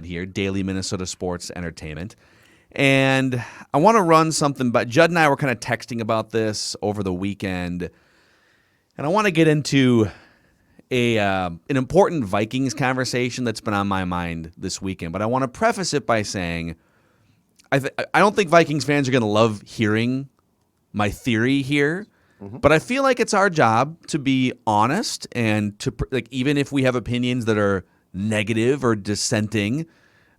here, Daily Minnesota Sports Entertainment. And I want to run something, but Judd and I were kind of texting about this over the weekend. And I want to get into an important Vikings conversation that's been on my mind this weekend. But I want to preface it by saying I don't think Vikings fans are going to love hearing my theory here. But I feel like it's our job to be honest and to, like, even if we have opinions that are negative or dissenting,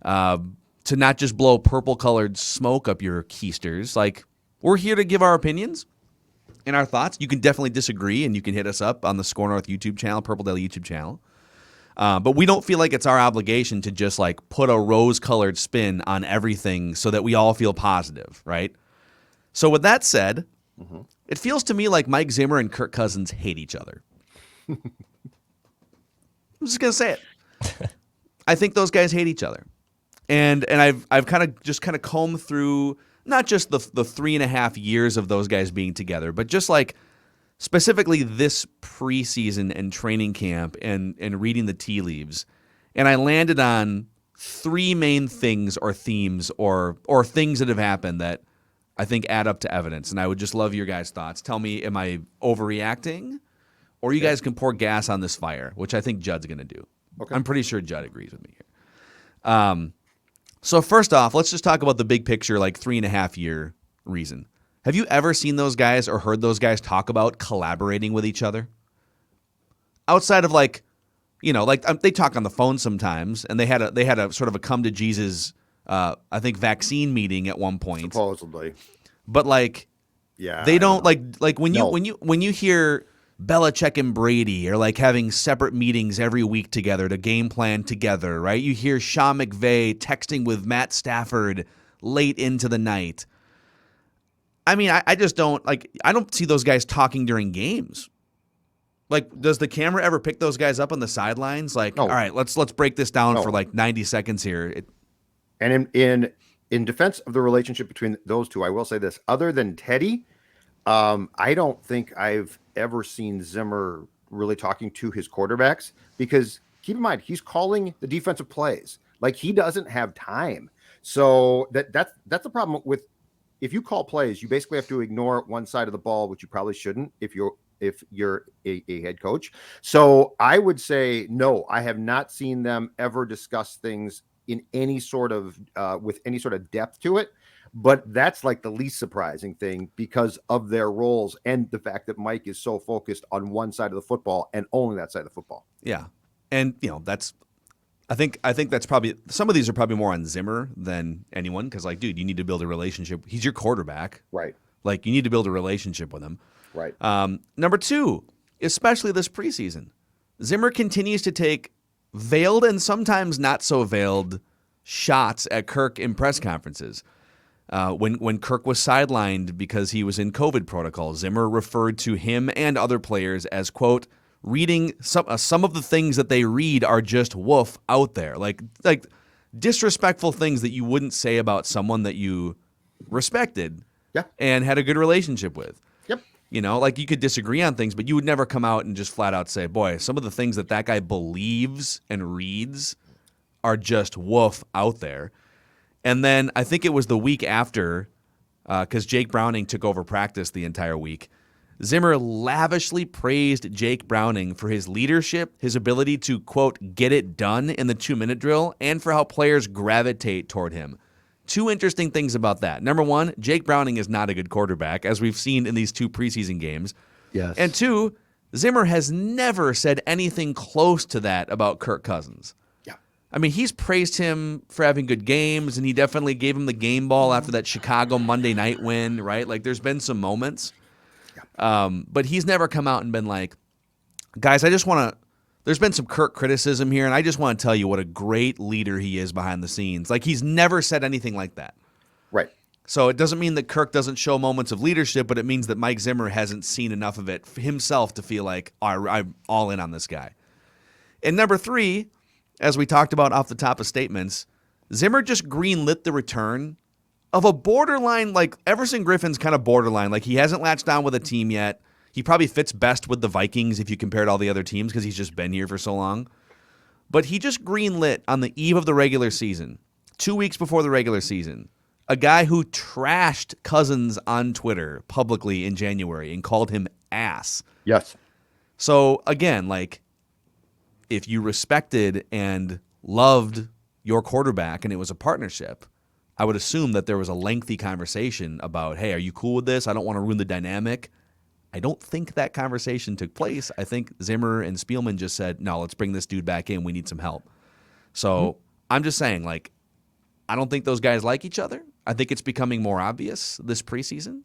to not just blow purple-colored smoke up your keisters. Like, we're here to give our opinions and our thoughts. You can definitely disagree, and you can hit us up on the Score North YouTube channel, Purple Daily YouTube channel. But we don't feel like it's our obligation to just, like, put a rose-colored spin on everything so that we all feel positive, right? So with that said, it feels to me like Mike Zimmer and Kirk Cousins hate each other. I'm just going to say it. I think those guys hate each other. And I've kind of combed through not just the 3.5 years of those guys being together, but just like specifically this preseason and training camp and reading the tea leaves. And I landed on 3 main things or themes or things that have happened that I think add up to evidence. And I would just love your guys' thoughts. Tell me, am I overreacting? Or you guys can pour gas on this fire, which I think Judd's going to do. Okay. I'm pretty sure Judd agrees with me here. So first off, let's just talk about the big picture, like 3.5 year reason. Have you ever seen those guys or heard those guys talk about collaborating with each other? Outside of like, you know, like they talk on the phone sometimes, and they had a sort of a come to Jesus, I think, vaccine meeting at one point. Supposedly. But like, yeah, they don't like when you hear Belichick and Brady are like having separate meetings every week together to game plan together, right? You hear Sean McVay texting with Matt Stafford late into the night. I mean, I just don't I don't see those guys talking during games. Like, does the camera ever pick those guys up on the sidelines? Like, all right, let's break this down for like 90 seconds here. And in defense of the relationship between those two, I will say this: other than Teddy, I don't think I've ever seen Zimmer really talking to his quarterbacks, because keep in mind, he's calling the defensive plays. Like, he doesn't have time. So that's the problem with, if you call plays, you basically have to ignore one side of the ball, which you probably shouldn't if you're a head coach. So I would say, no, I have not seen them ever discuss things in any sort of with any sort of depth to it. But that's like the least surprising thing, because of their roles and the fact that Mike is so focused on one side of the football and only that side of the football. Yeah. And, you know, I think that's probably, some of these are probably more on Zimmer than anyone, because, like, dude, you need to build a relationship. He's your quarterback. Right. Like, you need to build a relationship with him. Right. Number 2, especially this preseason, Zimmer continues to take veiled and sometimes not so veiled shots at Kirk in press conferences. When Kirk was sidelined because he was in COVID protocol, Zimmer referred to him and other players as, quote, reading some of the things that they read are just woof out there. Like disrespectful things that you wouldn't say about someone that you respected and had a good relationship with. Yep. You know, like, you could disagree on things, but you would never come out and just flat out say, boy, some of the things that guy believes and reads are just woof out there. And then I think it was the week after, because Jake Browning took over practice the entire week, Zimmer lavishly praised Jake Browning for his leadership, his ability to, quote, get it done in the 2-minute drill, and for how players gravitate toward him. 2 interesting things about that. Number 1, Jake Browning is not a good quarterback, as we've seen in these 2 preseason games. Yes. And 2, Zimmer has never said anything close to that about Kirk Cousins. I mean, he's praised him for having good games, and he definitely gave him the game ball after that Chicago Monday night win, right? Like, there's been some moments. But he's never come out and been like, guys, there's been some Kirk criticism here, and I just want to tell you what a great leader he is behind the scenes. Like, he's never said anything like that. Right. So it doesn't mean that Kirk doesn't show moments of leadership, but it means that Mike Zimmer hasn't seen enough of it himself to feel like, I'm all in on this guy. And number 3, as we talked about off the top of statements, Zimmer just greenlit the return of a borderline, like, Everson Griffin's kind of borderline. Like, he hasn't latched on with a team yet. He probably fits best with the Vikings if you compared all the other teams, because he's just been here for so long. But he just greenlit on the eve of the regular season, 2 weeks before the regular season, a guy who trashed Cousins on Twitter publicly in January and called him ass. Yes. So again, like, if you respected and loved your quarterback and it was a partnership, I would assume that there was a lengthy conversation about, hey, are you cool with this? I don't want to ruin the dynamic. I don't think that conversation took place. I think Zimmer and Spielman just said, no, let's bring this dude back in. We need some help. So I'm just saying, like, I don't think those guys like each other. I think it's becoming more obvious this preseason.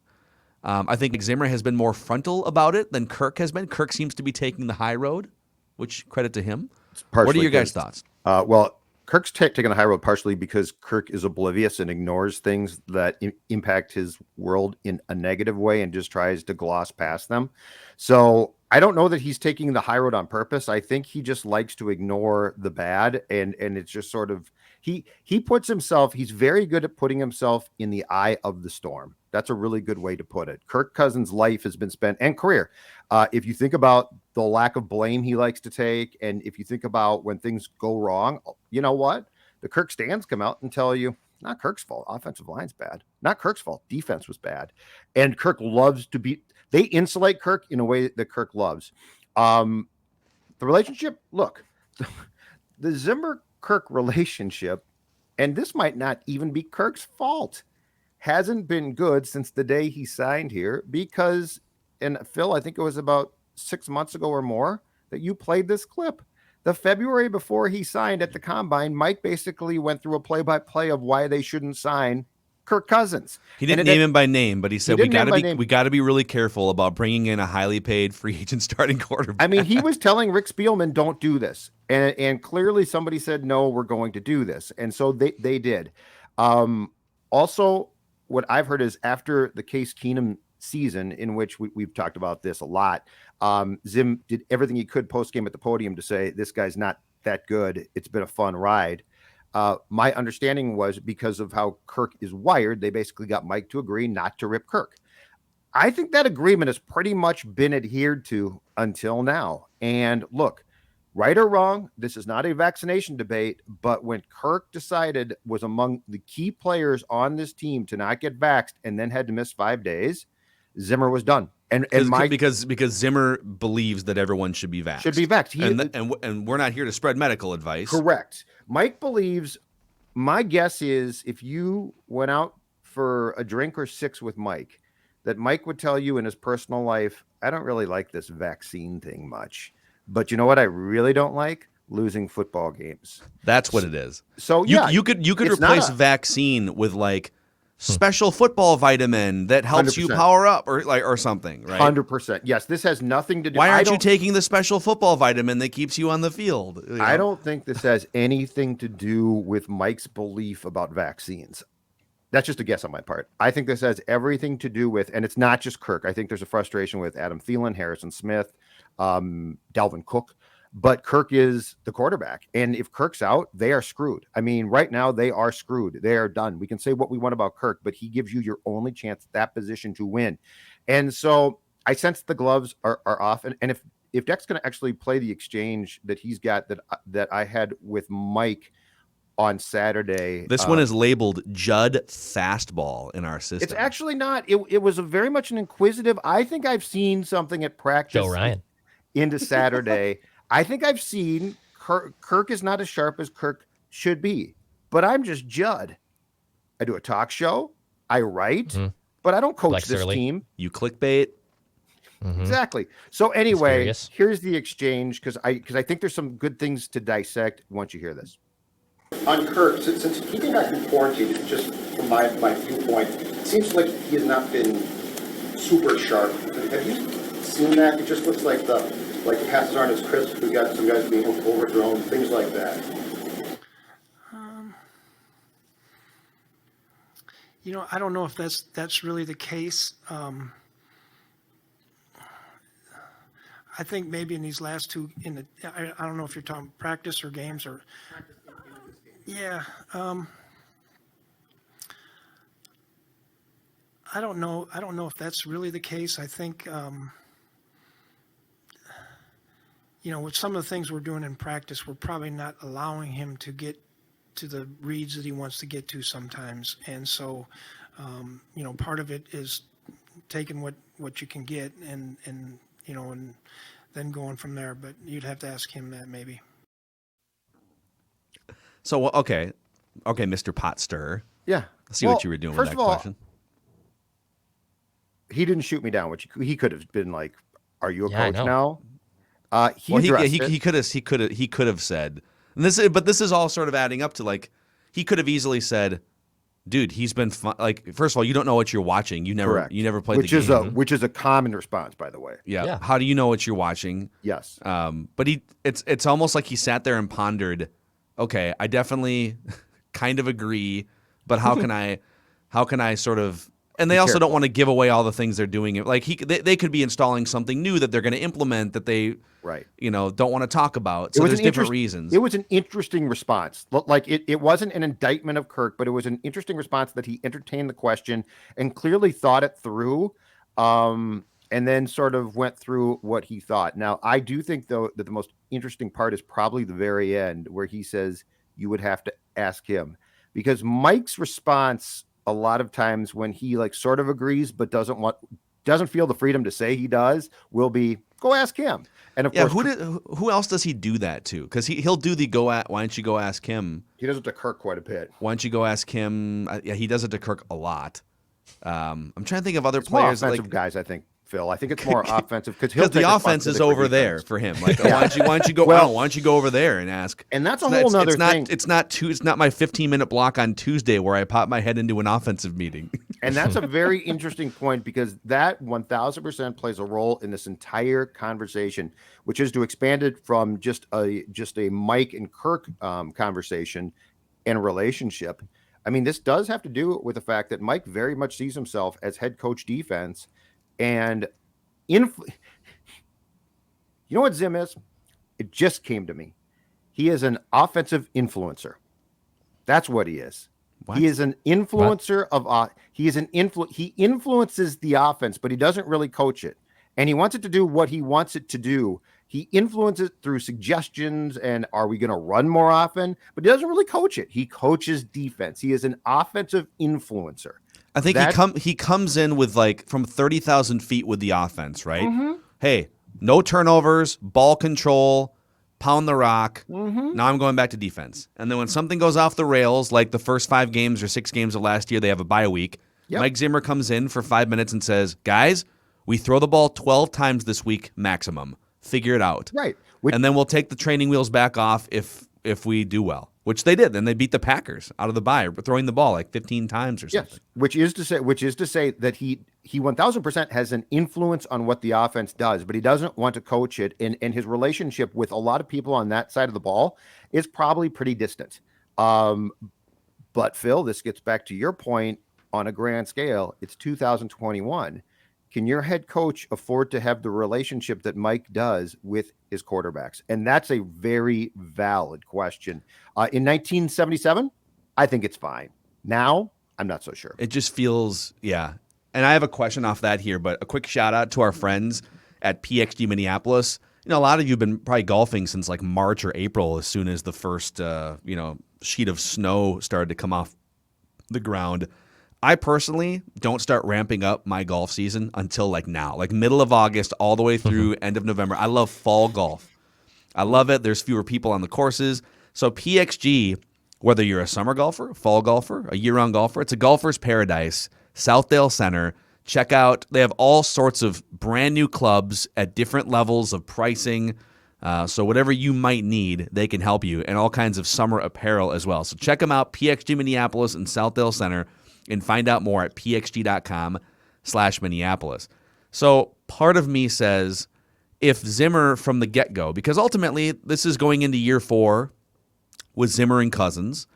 I think Zimmer has been more frontal about it than Kirk has been. Kirk seems to be taking the high road, which credit to him. What are your guys' thoughts? Well, Kirk's taking the high road partially because Kirk is oblivious and ignores things that impact his world in a negative way and just tries to gloss past them. So I don't know that he's taking the high road on purpose. I think he just likes to ignore the bad, and it's just sort of he puts himself. He's very good at putting himself in the eye of the storm. That's a really good way to put it. Kirk Cousins' life has been spent, and career. If you think about the lack of blame he likes to take, and if you think about when things go wrong, you know what? The Kirk stands come out and tell you, not Kirk's fault. Offensive line's bad. Not Kirk's fault. Defense was bad. And Kirk loves to be, they insulate Kirk in a way that Kirk loves. The relationship, look, the Zimmer-Kirk relationship, and this might not even be Kirk's fault, hasn't been good since the day he signed here because, and Phil, I think it was about 6 months ago or more that you played this clip. The February before he signed at the Combine, Mike basically went through a play-by-play of why they shouldn't sign Kirk Cousins. He didn't name him by name, but he said we got to be really careful about bringing in a highly paid free agent starting quarterback. I mean, he was telling Rick Spielman, "Don't do this," and clearly somebody said, "No, we're going to do this," and so they did. Also, what I've heard is after the Case Keenum season, in which we've talked about this a lot, Zim did everything he could post-game at the podium to say, this guy's not that good. It's been a fun ride. My understanding was because of how Kirk is wired, they basically got Mike to agree not to rip Kirk. I think that agreement has pretty much been adhered to until now. And look, right or wrong, this is not a vaccination debate, but when Kirk decided was among the key players on this team to not get vaxxed and then had to miss 5 days, Zimmer was done. And because Zimmer believes that everyone should be vaxxed. Should be vaxxed. And we're not here to spread medical advice. Correct. Mike believes, my guess is if you went out for a drink or six with Mike, that Mike would tell you in his personal life, I don't really like this vaccine thing much. But you know what I really don't like? Losing football games. That's what it is. So yeah, you could replace vaccine with like special football vitamin that helps 100%. You power up or something, right? 100%. Yes, this has nothing to do. Why aren't you taking the special football vitamin that keeps you on the field? You know? I don't think this has anything to do with Mike's belief about vaccines. That's just a guess on my part. I think this has everything to do with, and it's not just Kirk. I think there's a frustration with Adam Thielen, Harrison Smith, Dalvin Cook, but Kirk is the quarterback. And if Kirk's out, they are screwed. I mean, right now they are screwed. They are done. We can say what we want about Kirk, but he gives you your only chance at that position to win. And so I sense the gloves are off. And if Deck's going to actually play the exchange that he's got that I had with Mike on Saturday. This one is labeled Judd fastball in our system. It's actually not. It was very much an inquisitive. I think I've seen something at practice. Joe Ryan. Into Saturday. I think I've seen Kirk is not as sharp as Kirk should be, but I'm just Judd. I do a talk show. I write, but I don't coach this team. You clickbait. Exactly. So anyway, here's the exchange because I think there's some good things to dissect once you hear this. On Kirk, since he came back from quarantine, just from my viewpoint, it seems like he has not been super sharp. Have you seen that? It just looks like the passes aren't as crisp. We've got some guys being overthrown, things like that. I don't know if that's really the case. I think maybe in these last two, I don't know if you're talking practice or games or. Yeah. I don't know. I don't know if that's really the case. I think, with some of the things we're doing in practice, we're probably not allowing him to get to the reads that he wants to get to sometimes. And so, part of it is taking what you can get and then going from there. But you'd have to ask him that maybe. So, okay, Mr. Pot Stirrer. Yeah. I see what you were doing with that question. He didn't shoot me down, which he could have been like, "Are you a coach I now?" He could have said, and this is all sort of adding up to like, he could have easily said, "Dude, he's been fun." Like, first of all, you don't know what you're watching. You never played the game. Which is a common response, by the way. Yeah. How do you know what you're watching? Yes. But it's almost like he sat there and pondered. Okay, I definitely kind of agree, but how can I sort of? And they also don't want to give away all the things they're doing. Like they could be installing something new that they're going to implement that they don't want to talk about. So there's different reasons. It was an interesting response. Like it wasn't an indictment of Kirk, but it was an interesting response that he entertained the question and clearly thought it through, and then sort of went through what he thought. Now, I do think, though, that the most interesting part is probably the very end where he says you would have to ask him, because Mike's response a lot of times when he like sort of agrees but doesn't feel the freedom to say he does will be go ask him. And of course, who else does he do that to? Because he'll do the why don't you go ask him? He does it to Kirk quite a bit. Why don't you go ask him? Yeah, he does it to Kirk a lot. I'm trying to think of other it's players. More offensive guys, I think. Phil, I think it's more offensive because the offense is over there for him. Like, why don't you go? Why don't you go over there and ask? And that's a whole nother thing. It's not my 15-minute block on Tuesday where I pop my head into an offensive meeting. And that's a very interesting point because that 1,000% plays a role in this entire conversation, which is to expand it from just a Mike and Kirk conversation and relationship. I mean, this does have to do with the fact that Mike very much sees himself as head coach defense. And you know what Zim is? It just came to me. He is an offensive influencer. That's what he is. What? He is an influencer he influences the offense, but he doesn't really coach it. And he wants it to do what he wants it to do. He influences it through suggestions and are we going to run more often? But he doesn't really coach it. He coaches defense. He is an offensive influencer. I think he comes in with like from 30,000 feet with the offense, right? Mm-hmm. Hey, no turnovers, ball control, pound the rock. Mm-hmm. Now I'm going back to defense. And then when something goes off the rails, like the first 5 games or 6 games of last year, they have a bye week. Yep. Mike Zimmer comes in for 5 minutes and says, guys, we throw the ball 12 times this week maximum. Figure it out. Right. And then we'll take the training wheels back off if we do well. Which they did. Then they beat the Packers out of the bye, throwing the ball like 15 times or something. Yes, which is to say that he 1,000% has an influence on what the offense does, but he doesn't want to coach it. And his relationship with a lot of people on that side of the ball is probably pretty distant. But Phil, this gets back to your point on a grand scale. It's 2021. Can your head coach afford to have the relationship that Mike does with his quarterbacks? And that's a very valid question. In 1977, I think it's fine. Now, I'm not so sure. It just feels, yeah. And I have a question off that here, but a quick shout out to our friends at PXG Minneapolis. You know, a lot of you have been probably golfing since like March or April as soon as the first, sheet of snow started to come off the ground. I personally don't start ramping up my golf season until like now, like middle of August all the way through end of November. I love fall golf. I love it. There's fewer people on the courses. So PXG, whether you're a summer golfer, a fall golfer, a year-round golfer, it's a golfer's paradise. Southdale Center. Check out. They have all sorts of brand new clubs at different levels of pricing. So whatever you might need, they can help you, and all kinds of summer apparel as well. So check them out, PXG Minneapolis and Southdale Center. And find out more at pxg.com/Minneapolis. So part of me says if Zimmer from the get-go, because ultimately this is going into year 4 with Zimmer and Cousins.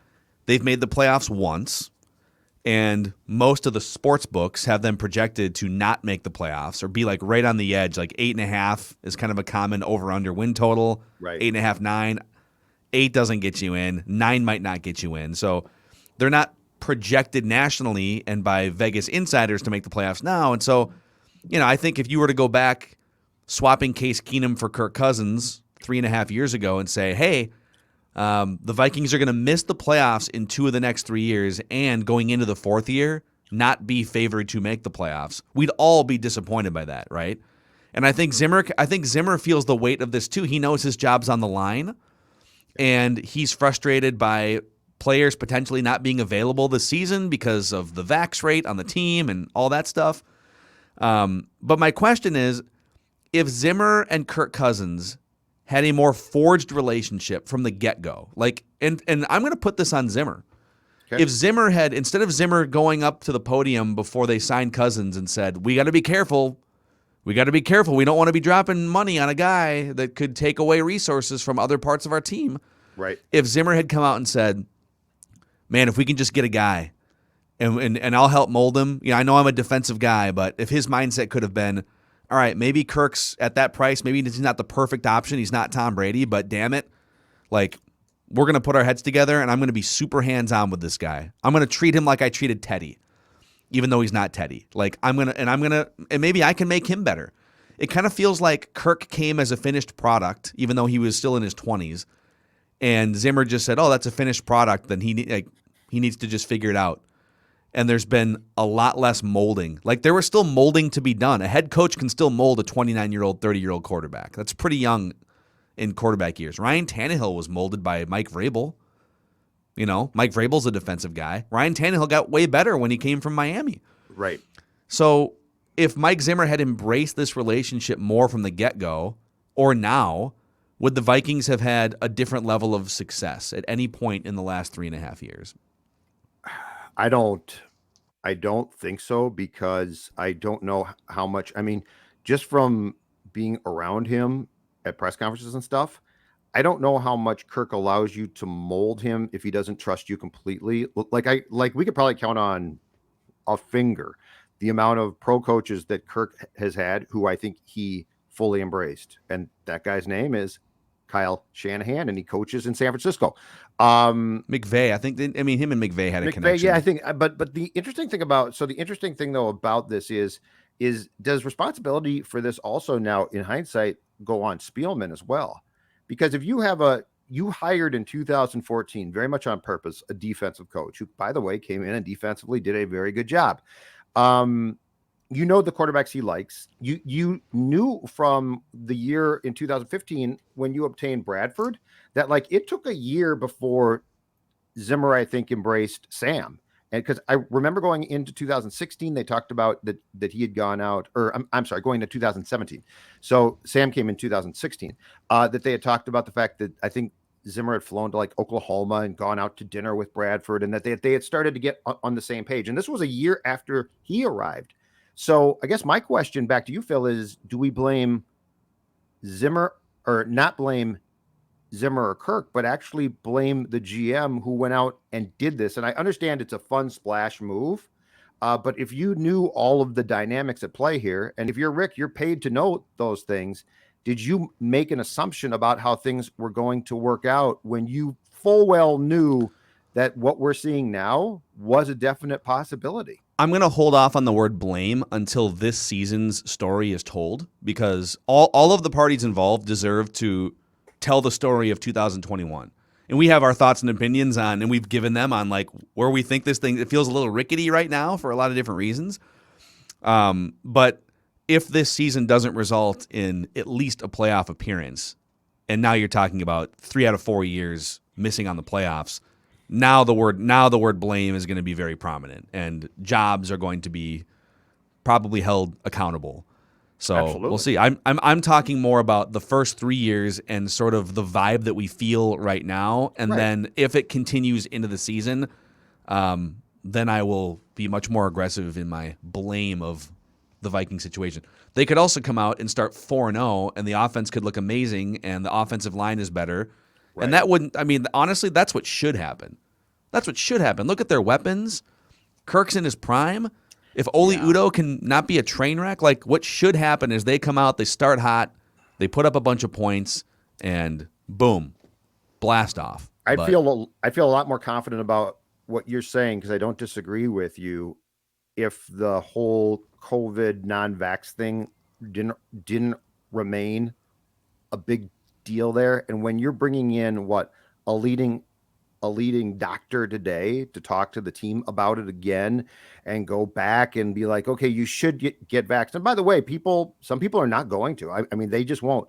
They've made the playoffs once, and most of the sports books have them projected to not make the playoffs or be like right on the edge. Like 8.5 is kind of a common over-under win total. Right. 8.5, 9. 8 doesn't get you in. 9 might not get you in. So they're not projected nationally and by Vegas insiders to make the playoffs now. And so, I think if you were to go back swapping Case Keenum for Kirk Cousins 3.5 years ago and say, hey, the Vikings are going to miss the playoffs in 2 of the next 3 years, and going into the 4th year, not be favored to make the playoffs, we'd all be disappointed by that, right? And I think Zimmer feels the weight of this too. He knows his job's on the line, and he's frustrated by players potentially not being available this season because of the vax rate on the team and all that stuff. But my question is, if Zimmer and Kirk Cousins had a more forged relationship from the get-go, and I'm going to put this on Zimmer. Okay. If Zimmer had, instead of Zimmer going up to the podium before they signed Cousins and said, we got to be careful. We don't want to be dropping money on a guy that could take away resources from other parts of our team. Right. If Zimmer had come out and said, man, if we can just get a guy and I'll help mold him. I know I'm a defensive guy, but if his mindset could have been, all right, maybe Kirk's at that price, maybe he's not the perfect option. He's not Tom Brady, but damn it, we're going to put our heads together and I'm going to be super hands-on with this guy. I'm going to treat him like I treated Teddy, even though he's not Teddy. And maybe I can make him better. It kind of feels like Kirk came as a finished product, even though he was still in his 20s. And Zimmer just said, oh, that's a finished product. Then he needs to just figure it out. And there's been a lot less molding. There was still molding to be done. A head coach can still mold a 29-year-old, 30-year-old quarterback. That's pretty young in quarterback years. Ryan Tannehill was molded by Mike Vrabel. Mike Vrabel's a defensive guy. Ryan Tannehill got way better when he came from Miami. Right. So if Mike Zimmer had embraced this relationship more from the get-go, or now, would the Vikings have had a different level of success at any point in the last 3.5 years? I don't think so, because I don't know how much. I mean, just from being around him at press conferences and stuff, I don't know how much Kirk allows you to mold him if he doesn't trust you completely. We could probably count on a finger the amount of pro coaches that Kirk has had who I think he fully embraced. And that guy's name is Kyle Shanahan, and he coaches in San Francisco. McVay, him and McVay had a connection. Yeah, I think. But the interesting thing about this is does responsibility for this also now in hindsight go on Spielman as well? Because if you hired in 2014, very much on purpose, a defensive coach who, by the way, came in and defensively did a very good job. The quarterbacks he likes. You knew from the year in 2015 when you obtained Bradford that it took a year before Zimmer, I think, embraced Sam. And because I remember going into 2016, they talked about that he had gone out, or I'm sorry, going to 2017. So Sam came in 2016. That they had talked about the fact that I think Zimmer had flown to Oklahoma and gone out to dinner with Bradford, and that they had started to get on the same page. And this was a year after he arrived. So I guess my question back to you, Phil, is do we blame Zimmer, or not blame Zimmer or Kirk, but actually blame the GM who went out and did this? And I understand it's a fun splash move, but if you knew all of the dynamics at play here, and if you're Rick, you're paid to know those things, did you make an assumption about how things were going to work out when you full well knew that what we're seeing now was a definite possibility? I'm going to hold off on the word blame until this season's story is told, because all of the parties involved deserve to tell the story of 2021. And we have our thoughts and opinions on, and we've given them on where we think this thing, it feels a little rickety right now for a lot of different reasons. But if this season doesn't result in at least a playoff appearance, and now you're talking about 3 out of 4 years missing on the playoffs, now the word blame is going to be very prominent, and jobs are going to be probably held accountable. So Absolutely. We'll see. I'm talking more about the first 3 years and sort of the vibe that we feel right now, and then if it continues into the season, then I will be much more aggressive in my blame of the Viking situation. They could also come out and start 4-0, and the offense could look amazing, and the offensive line is better. Right. And that wouldn't, honestly, that's what should happen. Look at their weapons. Kirk's in his prime. If Oli Udoh can not be a train wreck, what should happen is they come out, they start hot, they put up a bunch of points, and boom, blast off. I feel a lot more confident about what you're saying, because I don't disagree with you. If the whole COVID non-vax thing didn't remain a big deal there. And when you're bringing in a leading doctor today to talk to the team about it again and go back and be like, okay, you should get vaccinated. And by the way, some people are not going to. I mean, they just won't.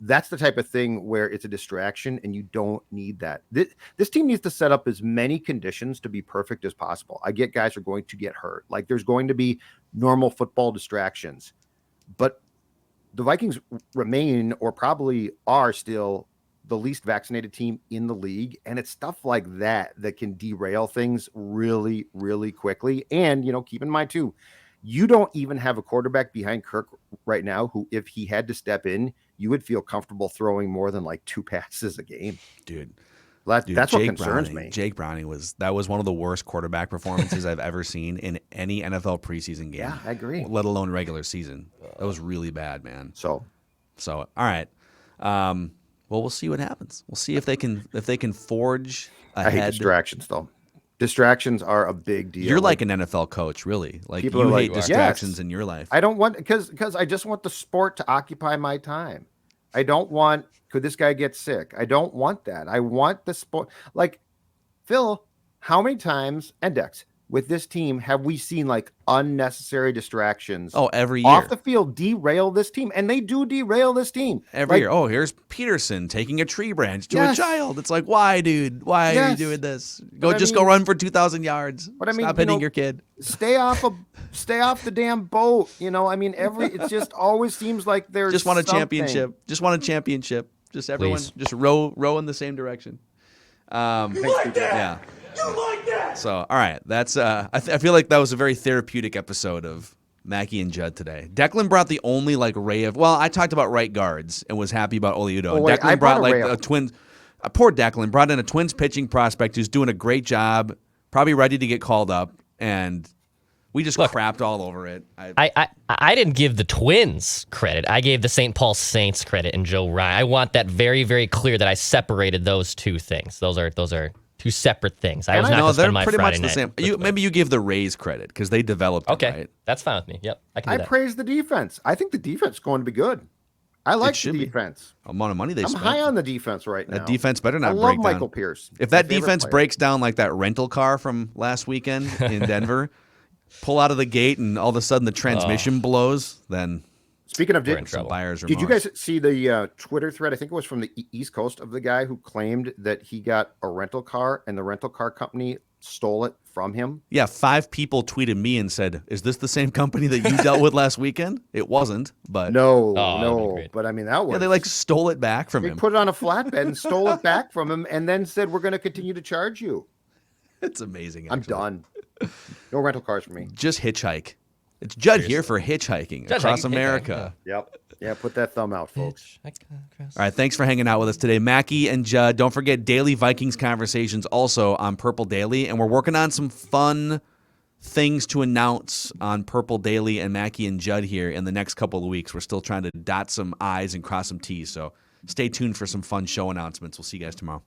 That's the type of thing where it's a distraction and you don't need that. This team needs to set up as many conditions to be perfect as possible. I get guys are going to get hurt. Like there's going to be normal football distractions, but the Vikings remain or probably are still the least vaccinated team in the league. And it's stuff like that can derail things really, really quickly. And, keep in mind too, you don't even have a quarterback behind Kirk right now who, if he had to step in, you would feel comfortable throwing more than like 2 passes a game. Dude, that's what concerns me. Jake Browning was one of the worst quarterback performances I've ever seen in any NFL preseason game. Yeah, I agree. Let alone regular season. That was really bad, man. So all right. Well, we'll see what happens. We'll see if they can forge ahead. I hate distractions, though. Distractions are a big deal. You're like an NFL coach, really. Like people you are hate like, distractions in your life. I don't want because I just want the sport to occupy my time. I don't want could this guy get sick? I don't want that. I want the sport. Like Phil, how many times Index with this team have we seen like unnecessary distractions? Oh, every year. Off the field derail this team, and they do derail this team every year. Oh, here's Peterson taking a tree branch to a child. It's like, why, dude? Why are you doing this? Go run for 2,000 yards. But I mean, stop hitting your kid. Stay off the damn boat. I mean, it just always seems like there's just want a championship. Just want a championship. Just everyone, just row in the same direction. You like that? Yeah. You like that? So, all right, that's. I feel like that was a very therapeutic episode of Mackey and Judd today. Declan brought the only ray of. Well, I talked about right guards and was happy about Oliudo. And Declan brought a Twins. Poor Declan brought in a Twins pitching prospect who's doing a great job, probably ready to get called up, and we just crapped all over it. I didn't give the Twins credit. I gave the St. Paul Saints credit and Joe Ryan. I want that very, very clear that I separated those two things. Those are two separate things. I was not going to spend my pretty Friday much the night same. Maybe you give the Rays credit because they developed it, right? That's fine with me. Yep, I can do that. praise the defense. I think the defense is going to be good. I like the defense. Amount of money they I'm spent. high on the defense right now. That defense better not I break love down. Michael Pierce. If that defense breaks down like that rental car from last weekend in Denver, pull out of the gate and all of a sudden the transmission blows, then speaking of buyer's remorse. Did you guys see the Twitter thread? I think it was from the East Coast of the guy who claimed that he got a rental car and the rental car company stole it from him. Yeah, 5 people tweeted me and said, "Is this the same company that you dealt with last weekend?" It wasn't, but no. But I mean, that was they stole it back from him. They put it on a flatbed and stole it back from him, and then said, "We're going to continue to charge you." It's amazing. I'm done. No rental cars for me. Just hitchhike. It's Judd here for hitchhiking across America. Yep. Yeah, put that thumb out, folks. All right, thanks for hanging out with us today. Mackey and Judd, don't forget daily Vikings conversations also on Purple Daily, and we're working on some fun things to announce on Purple Daily and Mackey and Judd here in the next couple of weeks. We're still trying to dot some I's and cross some T's, so stay tuned for some fun show announcements. We'll see you guys tomorrow.